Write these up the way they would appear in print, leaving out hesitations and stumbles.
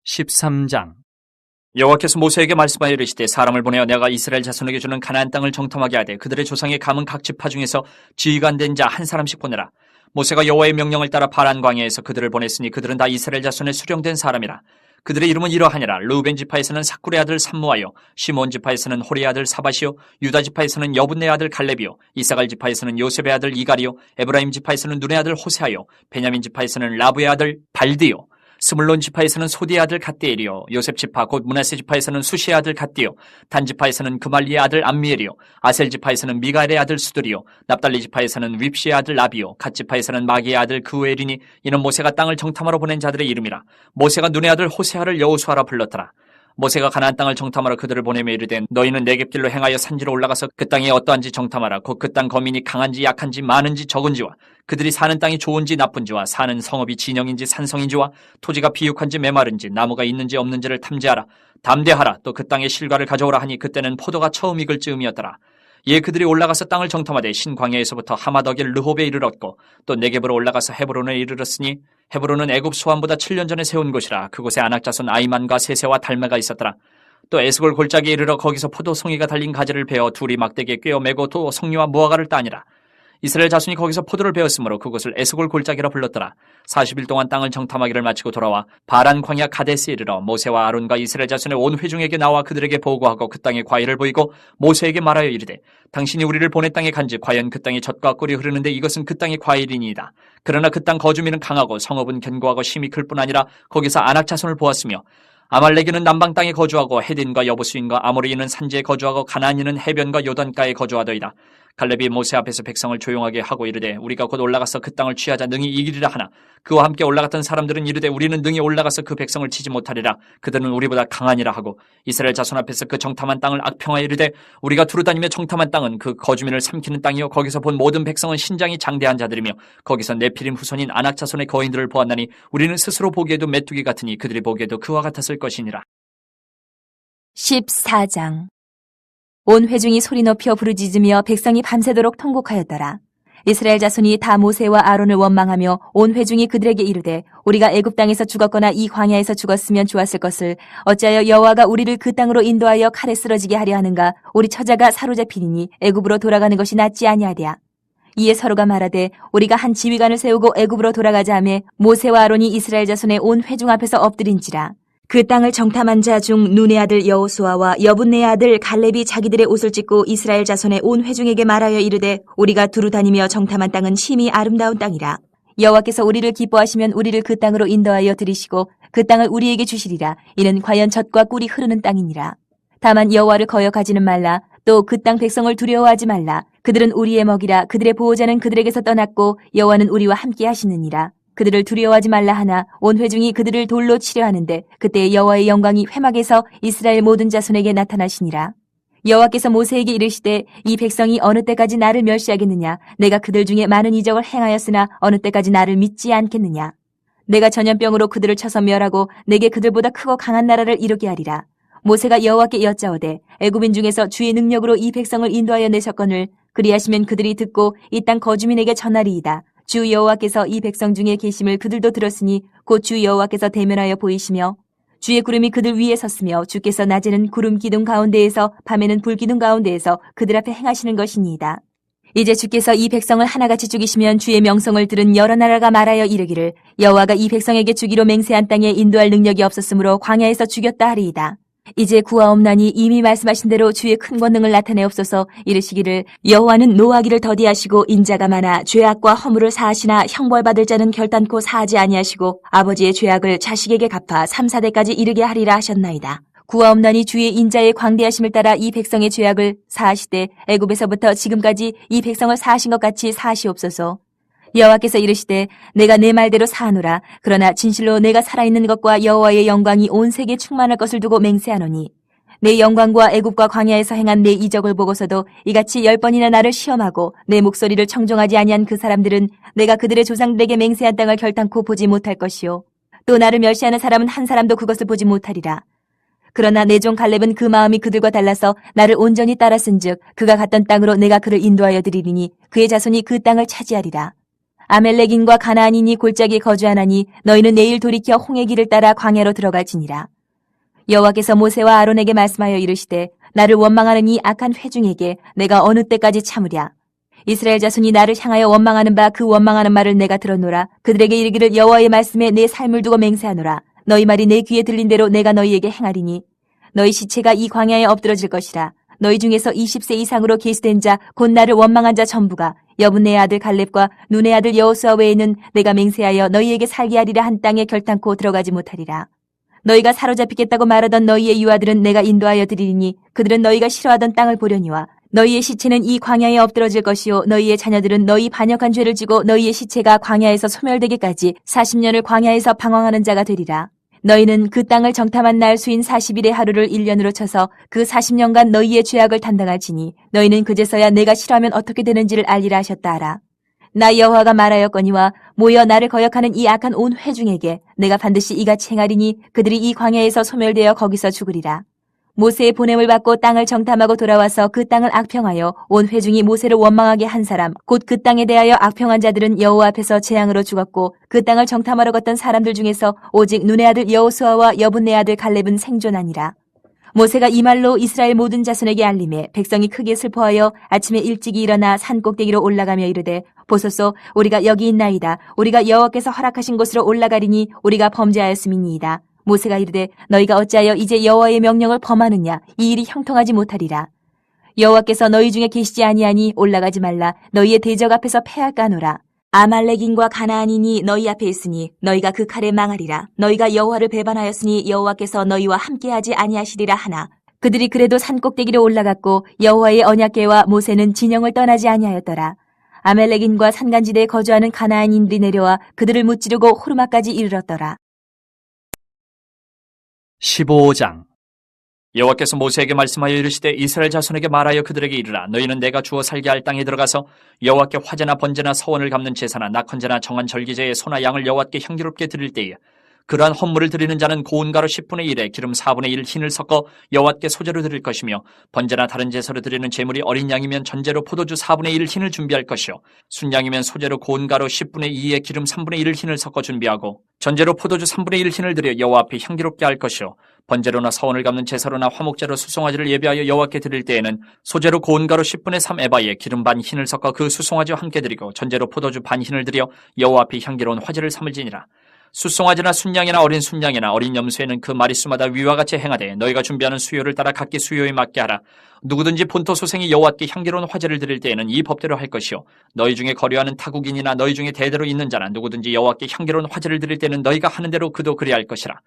13장. 여호와께서 모세에게 말씀하여 이르시되 사람을 보내어 내가 이스라엘 자손에게 주는 가나안 땅을 정탐하게 하되 그들의 조상의 감은 각 지파 중에서 지위가 안 된 자 한 사람씩 보내라. 모세가 여호와의 명령을 따라 바란 광야에서 그들을 보냈으니 그들은 다 이스라엘 자손의 수령된 사람이라. 그들의 이름은 이러하니라. 르우벤 지파에서는 사쿨의 아들 삼무아요, 시몬 지파에서는 호리의 아들 사밧이요, 유다 지파에서는 여분의 아들 갈렙이요, 이사갈 지파에서는 요셉의 아들 이갈이요, 에브라임 지파에서는 눈의 아들 호세아요, 베냐민 지파에서는 라브의 아들 발디요, 스물론 지파에서는 소디의 아들 갓디엘이요, 요셉 지파 곧 므낫세 지파에서는 수시의 아들 갓디요, 단 지파에서는 그말리의 아들 암미엘이요, 아셀 지파에서는 미가엘의 아들 수들이요, 납달리 지파에서는 윕시의 아들 라비요, 갓 지파에서는 마기의 아들 그우엘이니 이는 모세가 땅을 정탐하러 보낸 자들의 이름이라. 모세가 눈의 아들 호세아를 여호수아라 불렀더라. 모세가 가나안 땅을 정탐하러 그들을 보내며 이르되 너희는 네겝길로 행하여 산지로 올라가서 그 땅이 어떠한지 정탐하라. 곧 그 땅 거민이 강한지 약한지 많은지 적은지와 그들이 사는 땅이 좋은지 나쁜지와 사는 성읍이 진영인지 산성인지와 토지가 비육한지 메마른지 나무가 있는지 없는지를 탐지하라. 담대하라. 또 그 땅의 실과를 가져오라 하니 그때는 포도가 처음 익을 즈음이었더라. 이에 그들이 올라가서 땅을 정탐하되 신광야에서부터 하마더길 르홉에 이르렀고 또 네겝으로 올라가서 헤브론에 이르렀으니 헤브론은 애굽 소환보다 7년 전에 세운 곳이라. 그곳에 아낙자손 아이만과 세세와 달메가 있었더라. 또 에스골 골짜기에 이르러 거기서 포도송이가 달린 가지를 베어 둘이 막대기에 꿰어 매고 또 송이와 무화과를 따니라. 이스라엘 자손이 거기서 포도를 베었으므로 그곳을 에스골 골짜기라 불렀더라. 40일 동안 땅을 정탐하기를 마치고 돌아와 바란 광야 가데스에 이르러 모세와 아론과 이스라엘 자손의 온 회중에게 나와 그들에게 보고하고 그 땅의 과일을 보이고 모세에게 말하여 이르되 당신이 우리를 보낸 땅에 간지 과연 그 땅에 젖과 꿀이 흐르는데 이것은 그 땅의 과일이니이다. 그러나 그 땅 거주민은 강하고 성읍은 견고하고 심히 클 뿐 아니라 거기서 아낙 자손을 보았으며 아말렉인은 남방 땅에 거주하고 헤딘과 여부수인과 아모리인은 산지에 거주하고 가나안인은 해변과 요단가에 거주하더이다. 갈렙이 모세 앞에서 백성을 조용하게 하고 이르되 우리가 곧 올라가서 그 땅을 취하자 능히 이기리라 하나 그와 함께 올라갔던 사람들은 이르되 우리는 능히 올라가서 그 백성을 치지 못하리라. 그들은 우리보다 강하니라 하고 이스라엘 자손 앞에서 그 정탐한 땅을 악평하여 이르되 우리가 두루다니며 정탐한 땅은 그 거주민을 삼키는 땅이요 거기서 본 모든 백성은 신장이 장대한 자들이며 거기서 네피림 후손인 아낙 자손의 거인들을 보았나니 우리는 스스로 보기에도 메뚜기 같으니 그들이 보기에도 그와 같았을 것이니라. 14장. 온 회중이 소리 높여 부르짖으며 백성이 밤새도록 통곡하였더라. 이스라엘 자손이 다 모세와 아론을 원망하며 온 회중이 그들에게 이르되 우리가 애굽 땅에서 죽었거나 이 광야에서 죽었으면 좋았을 것을 어찌하여 여호와가 우리를 그 땅으로 인도하여 칼에 쓰러지게 하려 하는가. 우리 처자가 사로잡히니 애굽으로 돌아가는 것이 낫지 아니하랴. 이에 서로가 말하되 우리가 한 지휘관을 세우고 애굽으로 돌아가자 하며 모세와 아론이 이스라엘 자손의 온 회중 앞에서 엎드린지라. 그 땅을 정탐한 자 중 눈의 아들 여호수아와 여분네의 아들 갈렙이 자기들의 옷을 찢고 이스라엘 자손의 온 회중에게 말하여 이르되 우리가 두루 다니며 정탐한 땅은 심히 아름다운 땅이라. 여호와께서 우리를 기뻐하시면 우리를 그 땅으로 인도하여 들이시고 그 땅을 우리에게 주시리라. 이는 과연 젖과 꿀이 흐르는 땅이니라. 다만 여호와를 거역하지는 말라. 또 그 땅 백성을 두려워하지 말라. 그들은 우리의 먹이라. 그들의 보호자는 그들에게서 떠났고 여호와는 우리와 함께 하시느니라. 그들을 두려워하지 말라 하나 온 회중이 그들을 돌로 치려 하는데 그때 여호와의 영광이 회막에서 이스라엘 모든 자손에게 나타나시니라. 여호와께서 모세에게 이르시되 이 백성이 어느 때까지 나를 멸시하겠느냐. 내가 그들 중에 많은 이적을 행하였으나 어느 때까지 나를 믿지 않겠느냐. 내가 전염병으로 그들을 쳐서 멸하고 내게 그들보다 크고 강한 나라를 이루게 하리라. 모세가 여호와께 여짜오되 애굽인 중에서 주의 능력으로 이 백성을 인도하여 내셨거늘 그리하시면 그들이 듣고 이 땅 거주민에게 전하리이다. 주 여호와께서 이 백성 중에 계심을 그들도 들었으니 곧 주 여호와께서 대면하여 보이시며 주의 구름이 그들 위에 섰으며 주께서 낮에는 구름 기둥 가운데에서 밤에는 불 기둥 가운데에서 그들 앞에 행하시는 것이니이다. 이제 주께서 이 백성을 하나같이 죽이시면 주의 명성을 들은 여러 나라가 말하여 이르기를 여호와가 이 백성에게 주기로 맹세한 땅에 인도할 능력이 없었으므로 광야에서 죽였다 하리이다. 이제 구하옵나니 이미 말씀하신 대로 주의 큰 권능을 나타내옵소서. 이르시기를 여호와는 노하기를 더디하시고 인자가 많아 죄악과 허물을 사하시나 형벌받을 자는 결단코 사하지 아니하시고 아버지의 죄악을 자식에게 갚아 3, 4대까지 이르게 하리라 하셨나이다. 구하옵나니 주의 인자의 광대하심을 따라 이 백성의 죄악을 사하시되 애굽에서부터 지금까지 이 백성을 사하신 것 같이 사하시옵소서. 여호와께서 이르시되 내가 내 말대로 사하노라. 그러나 진실로 내가 살아있는 것과 여호와의 영광이 온 세계에 충만할 것을 두고 맹세하노니 내 영광과 애굽과 광야에서 행한 내 이적을 보고서도 이같이 10번이나 나를 시험하고 내 목소리를 청종하지 아니한 그 사람들은 내가 그들의 조상들에게 맹세한 땅을 결단코 보지 못할 것이요 또 나를 멸시하는 사람은 한 사람도 그것을 보지 못하리라. 그러나 내 종 갈렙은 그 마음이 그들과 달라서 나를 온전히 따랐은즉 그가 갔던 땅으로 내가 그를 인도하여 드리리니 그의 자손이 그 땅을 차지하리라. 아멜렉인과 가나안인이 골짜기에 거주하나니 너희는 내일 돌이켜 홍해 길을 따라 광야로 들어갈지니라. 여호와께서 모세와 아론에게 말씀하여 이르시되 나를 원망하는 이 악한 회중에게 내가 어느 때까지 참으랴. 이스라엘 자손이 나를 향하여 원망하는 바 그 원망하는 말을 내가 들었노라. 그들에게 이르기를 여호와의 말씀에 내 삶을 두고 맹세하노라. 너희 말이 내 귀에 들린 대로 내가 너희에게 행하리니 너희 시체가 이 광야에 엎드러질 것이라. 너희 중에서 20세 이상으로 계수된 자 곧 나를 원망한 자 전부가 여분네의 아들 갈렙과 눈의 아들 여호수아 외에는 내가 맹세하여 너희에게 살게 하리라 한 땅에 결탄코 들어가지 못하리라. 너희가 사로잡히겠다고 말하던 너희의 유아들은 내가 인도하여 드리리니 그들은 너희가 싫어하던 땅을 보려니와 너희의 시체는 이 광야에 엎드러질 것이요 너희의 자녀들은 너희 반역한 죄를 지고 너희의 시체가 광야에서 소멸되기까지 40년을 광야에서 방황하는 자가 되리라. 너희는 그 땅을 정탐한 날 수인 40일의 하루를 1년으로 쳐서 그 40년간 너희의 죄악을 담당할지니 너희는 그제서야 내가 싫어하면 어떻게 되는지를 알리라 하셨다 하라. 나 여호와가 말하였거니와 모여 나를 거역하는 이 악한 온 회중에게 내가 반드시 이같이 행하리니 그들이 이 광야에서 소멸되어 거기서 죽으리라. 모세의 보냄을 받고 땅을 정탐하고 돌아와서 그 땅을 악평하여 온 회중이 모세를 원망하게 한 사람 곧 그 땅에 대하여 악평한 자들은 여호와 앞에서 재앙으로 죽었고 그 땅을 정탐하러 갔던 사람들 중에서 오직 눈의 아들 여호수아와 여분네 아들 갈렙은 생존하니라. 모세가 이 말로 이스라엘 모든 자손에게 알림해 백성이 크게 슬퍼하여 아침에 일찍이 일어나 산 꼭대기로 올라가며 이르되 보소서 우리가 여기 있나이다. 우리가 여호와께서 허락하신 곳으로 올라가리니 우리가 범죄하였음이니이다. 모세가 이르되 너희가 어찌하여 이제 여호와의 명령을 범하느냐. 이 일이 형통하지 못하리라. 여호와께서 너희 중에 계시지 아니하니 올라가지 말라. 너희의 대적 앞에서 패할까 하노라. 아말렉인과 가나안인이 너희 앞에 있으니 너희가 그 칼에 망하리라. 너희가 여호와를 배반하였으니 여호와께서 너희와 함께하지 아니하시리라 하나. 그들이 그래도 산 꼭대기로 올라갔고 여호와의 언약궤와 모세는 진영을 떠나지 아니하였더라. 아멜렉인과 산간지대에 거주하는 가나안인들이 내려와 그들을 무찌르고 호르마까지 이르렀더라. 15장. 여호와께서 모세에게 말씀하여 이르시되 이스라엘 자손에게 말하여 그들에게 이르라. 너희는 내가 주어 살게 할 땅에 들어가서 여호와께 화제나 번제나 서원을 갚는 제사나 낙헌제나 정한 절기제에 소나 양을 여호와께 향기롭게 드릴 때에 그러한 헌물을 드리는 자는 고운 가루 10분의 1에 기름 4분의 1 흰을 섞어 여호와께 소제로 드릴 것이며 번제나 다른 제사로 드리는 제물이 어린 양이면 전제로 포도주 4분의 1 흰을 준비할 것이요 순양이면 소제로 고운 가루 10분의 2에 기름 3분의 1 흰을 섞어 준비하고 전제로 포도주 3분의 1 흰을 드려 여호와 앞에 향기롭게 할 것이요 번제로나 서원을 갚는 제사로나 화목제로 수송아지를 예비하여 여호와께 드릴 때에는 소제로 고운 가루 10분의 3 에바에 기름 반 흰을 섞어 그 수송아지와 함께 드리고 전제로 포도주 반 흰을 드려 여호와 앞에 향기로운 화제를 삼을지니라. 수송아지나 순양이나 어린 순양이나 어린 염소에는 그 마리수마다 위와 같이 행하되 너희가 준비하는 수요를 따라 각기 수요에 맞게 하라. 누구든지 본토 소생이 여호와께 향기로운 화제를 드릴 때에는 이 법대로 할 것이요 너희 중에 거류하는 타국인이나 너희 중에 대대로 있는 자나 누구든지 여호와께 향기로운 화제를 드릴 때는 너희가 하는 대로 그도 그리할 것이라.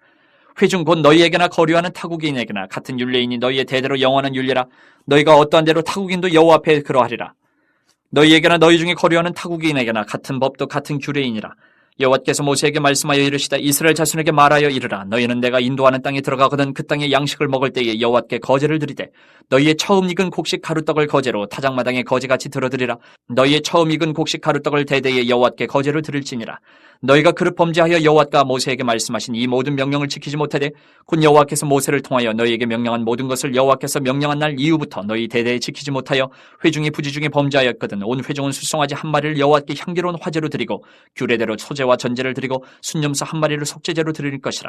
회중 곧 너희에게나 거류하는 타국인에게나 같은 율례이니 너희의 대대로 영원한 율례라. 너희가 어떠한 대로 타국인도 여호와 앞에 그러하리라. 너희에게나 너희 중에 거류하는 타국인에게나 같은 법도 같은 규례이니라. 여호와께서 모세에게 말씀하여 이르시되 이스라엘 자손에게 말하여 이르라. 너희는 내가 인도하는 땅에 들어가거든 그 땅의 양식을 먹을 때에 여호와께 거제를 드리되 너희의 처음 익은 곡식 가루떡을 거제로 타작마당에 거제같이 들어드리라. 너희의 처음 익은 곡식 가루떡을 대대에 여호와께 거제를 드릴지니라. 너희가 그릇 범죄하여 여호와가 모세에게 말씀하신 이 모든 명령을 지키지 못하되 곧 여호와께서 모세를 통하여 너희에게 명령한 모든 것을 여호와께서 명령한 날 이후부터 너희 대대에 지키지 못하여 회중이 부지중에 범죄하였거든 온 회중은 수송아지 한 마리를 여호와께 향기로운 화제로 드리고 규례대로 소제와 전제를 드리고 순염소 한 마리를 속죄제로 드릴 것이라.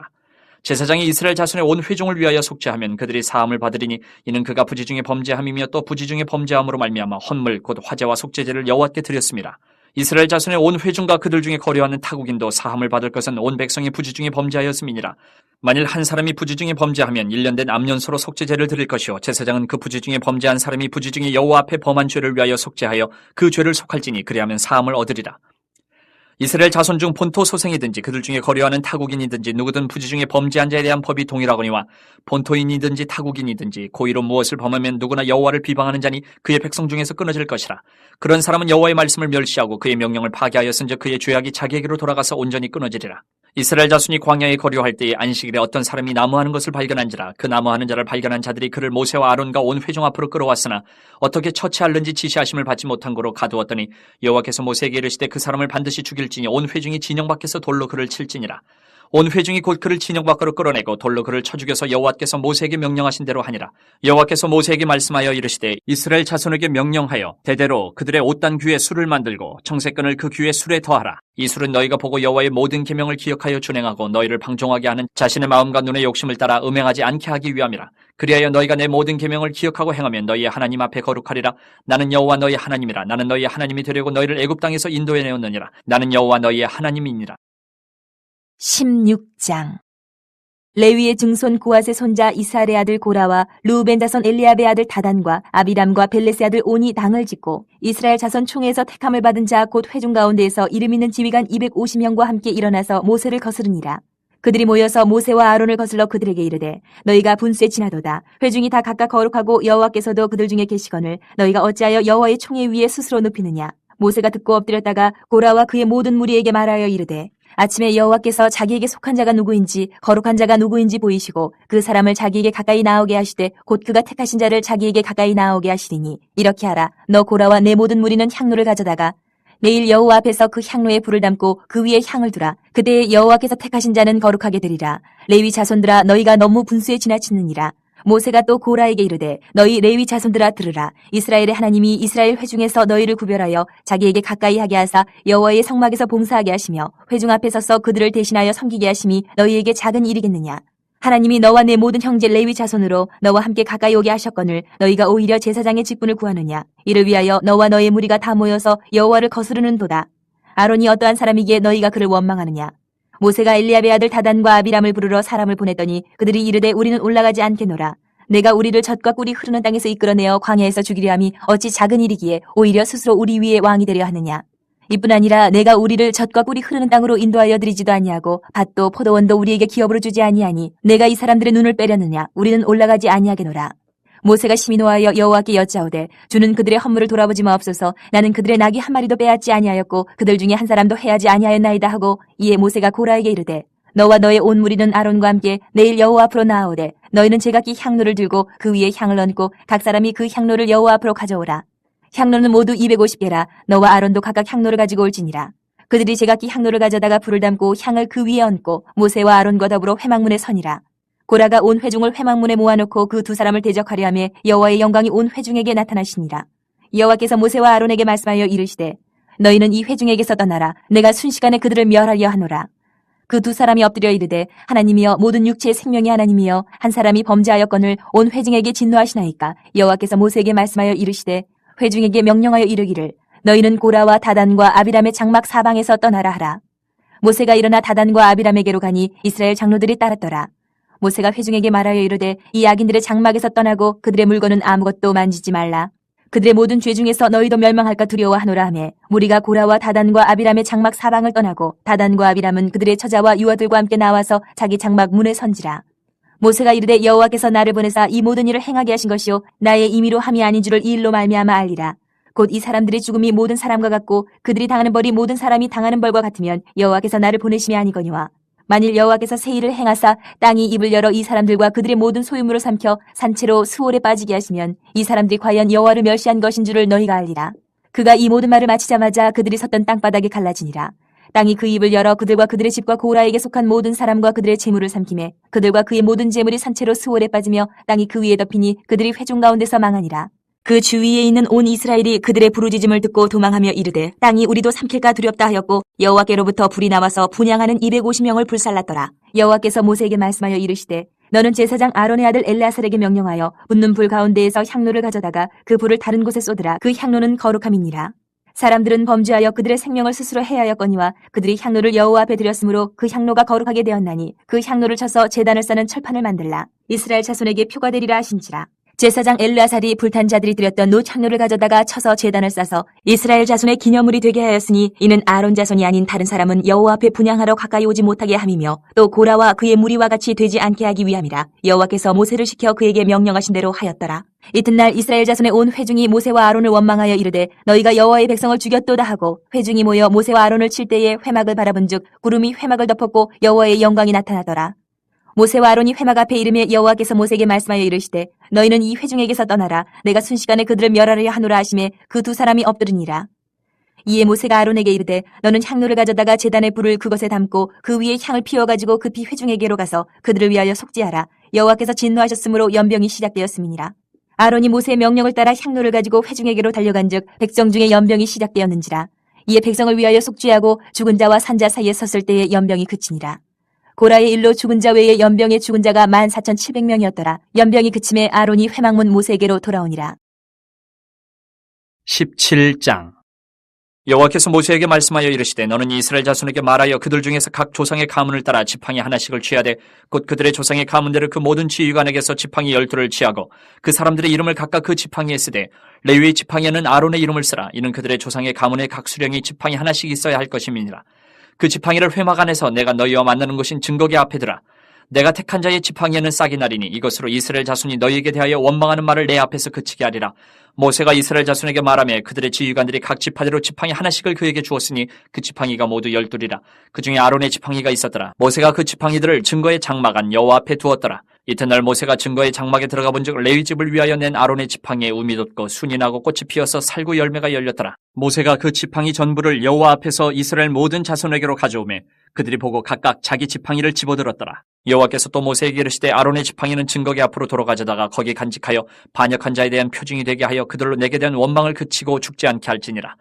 제사장이 이스라엘 자손의 온 회중을 위하여 속죄하면 그들이 사함을 받으리니 이는 그가 부지중에 범죄함이며 또 부지중에 범죄함으로 말미암아 헌물 곧 화제와 속죄제를 여호와께 드렸습니다. 이스라엘 자손의 온 회중과 그들 중에 거류하는 타국인도 사함을 받을 것은 온 백성이 부지중에 범죄하였음이니라. 만일 한 사람이 부지중에 범죄하면 1년 된 암년소로 속죄제를 드릴 것이요 제사장은 그 부지중에 범죄한 사람이 부지중에 여호와 앞에 범한 죄를 위하여 속죄하여 그 죄를 속할지니 그리하면 사함을 얻으리라. 이스라엘 자손 중 본토 소생이든지 그들 중에 거류하는 타국인이든지 누구든 부지중에 범죄한 자에 대한 법이 동일하거니와 본토인이든지 타국인이든지 고의로 무엇을 범하면 누구나 여호와를 비방하는 자니 그의 백성 중에서 끊어질 것이라. 그런 사람은 여호와의 말씀을 멸시하고 그의 명령을 파괴하였은즉 그의 죄악이 자기에게로 돌아가서 온전히 끊어지리라. 이스라엘 자손이 광야에 거류할 때에 안식일에 어떤 사람이 나무하는 것을 발견한지라. 그 나무하는 자를 발견한 자들이 그를 모세와 아론과 온 회중 앞으로 끌어왔으나 어떻게 처치할는지 지시하심을 받지 못한 고로 가두었더니 여호와께서 모세에게 이르시되 그 사람을 반드시 죽일지니 온 회중이 진영 밖에서 돌로 그를 칠지니라. 온 회중이 곧 그를 진영 밖으로 끌어내고 돌로 그를 쳐 죽여서 여호와께서 모세에게 명령하신 대로 하니라. 여호와께서 모세에게 말씀하여 이르시되 이스라엘 자손에게 명령하여 대대로 그들의 옷단 귀에 술을 만들고 청색끈을 그 귀에 술에 더하라. 이 술은 너희가 보고 여호와의 모든 계명을 기억하여 준행하고 너희를 방종하게 하는 자신의 마음과 눈의 욕심을 따라 음행하지 않게 하기 위함이라. 그리하여 너희가 내 모든 계명을 기억하고 행하면 너희의 하나님 앞에 거룩하리라. 나는 여호와 너희 하나님이라. 나는 너희의 하나님이 되려고 너희를 애굽 땅에서 인도해 내었느니라. 나는 여호와 너희의 하나님이니라. 16장. 레위의 증손 고앗의 손자 이스라엘의 아들 고라와 르우벤 자손 엘리압의 아들 다단과 아비람과 벨레스의 아들 온이 당을 짓고 이스라엘 자손 총회에서 택함을 받은 자 곧 회중 가운데에서 이름 있는 지휘관 250명과 함께 일어나서 모세를 거스르니라. 그들이 모여서 모세와 아론을 거슬러 그들에게 이르되 너희가 분수에 지나도다. 회중이 다 각각 거룩하고 여호와께서도 그들 중에 계시거늘 너희가 어찌하여 여호와의 총회 위에 스스로 눕히느냐. 모세가 듣고 엎드렸다가 고라와 그의 모든 무리에게 말하여 이르되 아침에 여호와께서 자기에게 속한 자가 누구인지 거룩한 자가 누구인지 보이시고 그 사람을 자기에게 가까이 나오게 하시되 곧 그가 택하신 자를 자기에게 가까이 나오게 하시리니 이렇게 하라. 너 고라와 내 모든 무리는 향로를 가져다가 내일 여호와 앞에서 그 향로에 불을 담고 그 위에 향을 두라. 그때 여호와께서 택하신 자는 거룩하게 되리라. 레위 자손들아 너희가 너무 분수에 지나치느니라. 모세가 또 고라에게 이르되 너희 레위 자손들아 들으라. 이스라엘의 하나님이 이스라엘 회중에서 너희를 구별하여 자기에게 가까이 하게 하사 여호와의 성막에서 봉사하게 하시며 회중 앞에 서서 그들을 대신하여 섬기게 하심이 너희에게 작은 일이겠느냐. 하나님이 너와 내 모든 형제 레위 자손으로 너와 함께 가까이 오게 하셨거늘 너희가 오히려 제사장의 직분을 구하느냐. 이를 위하여 너와 너의 무리가 다 모여서 여호와를 거스르는도다. 아론이 어떠한 사람이기에 너희가 그를 원망하느냐. 모세가 엘리압의 아들 다단과 아비람을 부르러 사람을 보냈더니 그들이 이르되 우리는 올라가지 않겠노라. 내가 우리를 젖과 꿀이 흐르는 땅에서 이끌어내어 광야에서 죽이려 함이 어찌 작은 일이기에 오히려 스스로 우리 위에 왕이 되려 하느냐. 이뿐 아니라 내가 우리를 젖과 꿀이 흐르는 땅으로 인도하여 드리지도 아니하고 밭도 포도원도 우리에게 기업으로 주지 아니하니 내가 이 사람들의 눈을 빼려느냐. 우리는 올라가지 아니하겠노라. 모세가 심히 노하여 여호와께 여짜오되 주는 그들의 허물을 돌아보지 마옵소서. 나는 그들의 낙이 한 마리도 빼앗지 아니하였고 그들 중에 한 사람도 해하지 아니하였나이다 하고 이에 모세가 고라에게 이르되 너와 너의 온 무리는 아론과 함께 내일 여호와 앞으로 나아오되 너희는 제각기 향로를 들고 그 위에 향을 얹고 각 사람이 그 향로를 여호와 앞으로 가져오라. 향로는 모두 250개라. 너와 아론도 각각 향로를 가지고 올지니라. 그들이 제각기 향로를 가져다가 불을 담고 향을 그 위에 얹고 모세와 아론과 더불어 회막문에 서니라. 고라가 온 회중을 회막문에 모아놓고 그 두 사람을 대적하려 하며 여호와의 영광이 온 회중에게 나타나시니라. 여호와께서 모세와 아론에게 말씀하여 이르시되 너희는 이 회중에게서 떠나라. 내가 순식간에 그들을 멸하려 하노라. 그 두 사람이 엎드려 이르되 하나님이여 모든 육체의 생명이 하나님이여 한 사람이 범죄하였거늘 온 회중에게 진노하시나이까. 여호와께서 모세에게 말씀하여 이르시되 회중에게 명령하여 이르기를 너희는 고라와 다단과 아비람의 장막 사방에서 떠나라 하라. 모세가 일어나 다단과 아비람에게로 가니 이스라엘 장로들이 따랐더라. 모세가 회중에게 말하여 이르되 이 악인들의 장막에서 떠나고 그들의 물건은 아무것도 만지지 말라. 그들의 모든 죄 중에서 너희도 멸망할까 두려워하노라 하며 무리가 고라와 다단과 아비람의 장막 사방을 떠나고 다단과 아비람은 그들의 처자와 유아들과 함께 나와서 자기 장막 문에 선지라. 모세가 이르되 여호와께서 나를 보내사 이 모든 일을 행하게 하신 것이요 나의 임의로 함이 아닌 줄을 이 일로 말미암아 알리라. 곧 이 사람들의 죽음이 모든 사람과 같고 그들이 당하는 벌이 모든 사람이 당하는 벌과 같으면 여호와께서 나를 보내심이 아니거니와 만일 여호와께서 새 일을 행하사 땅이 입을 열어 이 사람들과 그들의 모든 소유물을 삼켜 산채로 수월에 빠지게 하시면 이 사람들이 과연 여호와를 멸시한 것인 줄을 너희가 알리라. 그가 이 모든 말을 마치자마자 그들이 섰던 땅바닥에 갈라지니라. 땅이 그 입을 열어 그들과 그들의 집과 고라에게 속한 모든 사람과 그들의 재물을 삼키매 그들과 그의 모든 재물이 산채로 수월에 빠지며 땅이 그 위에 덮이니 그들이 회중 가운데서 망하니라. 그 주위에 있는 온 이스라엘이 그들의 부르짖음을 듣고 도망하며 이르되 땅이 우리도 삼킬까 두렵다 하였고 여호와께로부터 불이 나와서 분향하는 250명을 불살랐더라. 여호와께서 모세에게 말씀하여 이르시되 너는 제사장 아론의 아들 엘르아살에게 명령하여 붙는 불 가운데에서 향로를 가져다가 그 불을 다른 곳에 쏟으라. 그 향로는 거룩함이니라. 사람들은 범죄하여 그들의 생명을 스스로 해하였거니와 그들이 향로를 여호와 앞에 드렸으므로 그 향로가 거룩하게 되었나니 그 향로를 쳐서 제단을 쌓는 철판을 만들라. 이스라엘 자손에게 표가 되리라 하신지라. 제사장 엘르아살이 불탄 자들이 드렸던 놋 향로를 가져다가 쳐서 제단을 싸서 이스라엘 자손의 기념물이 되게 하였으니 이는 아론 자손이 아닌 다른 사람은 여호와 앞에 분향하러 가까이 오지 못하게 함이며 또 고라와 그의 무리와 같이 되지 않게 하기 위함이라. 여호와께서 모세를 시켜 그에게 명령하신 대로 하였더라. 이튿날 이스라엘 자손의 온 회중이 모세와 아론을 원망하여 이르되 너희가 여호와의 백성을 죽였도다 하고 회중이 모여 모세와 아론을 칠 때에 회막을 바라본즉 구름이 회막을 덮었고 여호와의 영광이 나타나더라. 모세와 아론이 회막 앞에 이르며 여호와께서 모세에게 말씀하여 이르시되 너희는 이 회중에게서 떠나라. 내가 순식간에 그들을 멸하려 하노라 하시매 그 두 사람이 엎드르니라. 이에 모세가 아론에게 이르되 너는 향로를 가져다가 제단의 불을 그것에 담고 그 위에 향을 피워가지고 급히 회중에게로 가서 그들을 위하여 속죄하라. 여호와께서 진노하셨으므로 연병이 시작되었음이니라. 아론이 모세의 명령을 따라 향로를 가지고 회중에게로 달려간즉 백성 중에 연병이 시작되었는지라. 이에 백성을 위하여 속죄하고 죽은 자와 산 자 사이에 섰을 때에 연병이 그치니라. 고라의 일로 죽은 자 외에 연병에 죽은 자가 14,700명이었더라. 연병이 그침에 아론이 회막문 모세에게로 돌아오니라. 17장 여호와께서 모세에게 말씀하여 이르시되 너는 이스라엘 자손에게 말하여 그들 중에서 각 조상의 가문을 따라 지팡이 하나씩을 취하되 곧 그들의 조상의 가문대로 그 모든 지휘관에게서 지팡이 12를 취하고 그 사람들의 이름을 각각 그 지팡이에 쓰되 레위의 지팡이에는 아론의 이름을 쓰라. 이는 그들의 조상의 가문의 각 수령이 지팡이 하나씩 있어야 할 것임이니라. 그 지팡이를 회막 안에서 내가 너희와 만나는 곳인 증거계 앞에 두라. 내가 택한 자의 지팡이에는 싹이 나리니 이것으로 이스라엘 자손이 너희에게 대하여 원망하는 말을 내 앞에서 그치게 하리라. 모세가 이스라엘 자손에게 말하며 그들의 지휘관들이 각 지파대로 지팡이 하나씩을 그에게 주었으니 그 지팡이가 모두 12이라. 그 중에 아론의 지팡이가 있었더라. 모세가 그 지팡이들을 증거의 장막 안 여호와 앞에 두었더라. 이튿날 모세가 증거의 장막에 들어가 본즉 레위 집을 위하여 낸 아론의 지팡이에 움이 돋고 순이 나고 꽃이 피어서 살구 열매가 열렸더라. 모세가 그 지팡이 전부를 여호와 앞에서 이스라엘 모든 자손에게로 가져오매 그들이 보고 각각 자기 지팡이를 집어들었더라. 여호와께서 또 모세에게 이르시되 아론의 지팡이는 증거계 앞으로 돌아가져다가 거기 간직하여 반역한 자에 대한 표징이 되게 하여 그들로 내게 대한 원망을 그치고 죽지 않게 할지니라.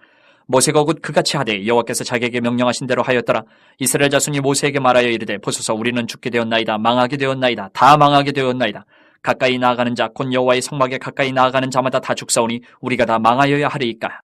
모세가 곧 그같이 하되 여호와께서 자기에게 명령하신 대로 하였더라. 이스라엘 자손이 모세에게 말하여 이르되 보소서 우리는 죽게 되었나이다. 망하게 되었나이다. 다 망하게 되었나이다. 가까이 나아가는 자 곧 여호와의 성막에 가까이 나아가는 자마다 다 죽사오니 우리가 다 망하여야 하리이까.